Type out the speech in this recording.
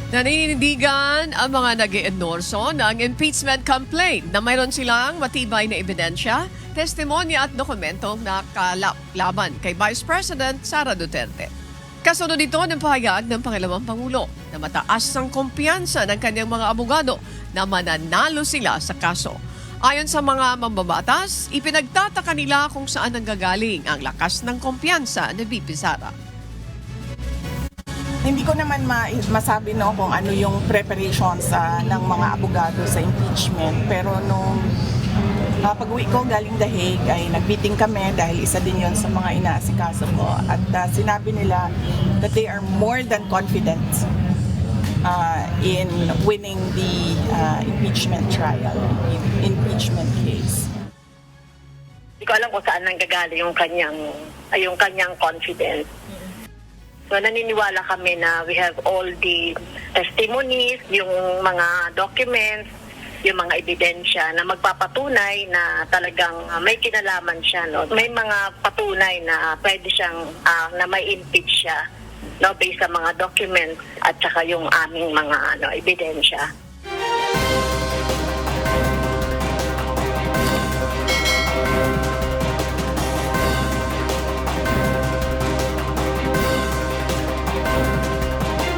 Naninindigan ang mga nag-iendorso ng impeachment complaint na mayroon silang matibay na ebidensya, testimonya at dokumentong nakalaban kay Vice President Sara Duterte. Kasunod ito ng pahayag ng Pangalawang Pangulo na mataas ang kumpiyansa ng kanyang mga abogado na mananalo sila sa kaso. Ayon sa mga mambabatas, ipinagtataka nila kung saan nanggagaling ang lakas ng kumpiyansa ni VP Sara. Hindi ko naman masabi no kung ano yung preparations ng mga abogado sa impeachment. Pero nung pag-uwi ko galing The Hague ay nag-meeting kami dahil isa din yon sa mga inaasikaso ko. At sinabi nila that they are more than confident in winning the impeachment trial, impeachment case. Hindi ko alam kung saan nanggagaling yung kanyang confidence. So naniniwala kami na we have all the testimonies, yung mga documents, yung mga ebidensya na magpapatunay na talagang may kinalaman siya. No? May mga patunay na pwede siyang, na may impeach siya, no? Based sa mga documents at saka yung aming mga ebidensya.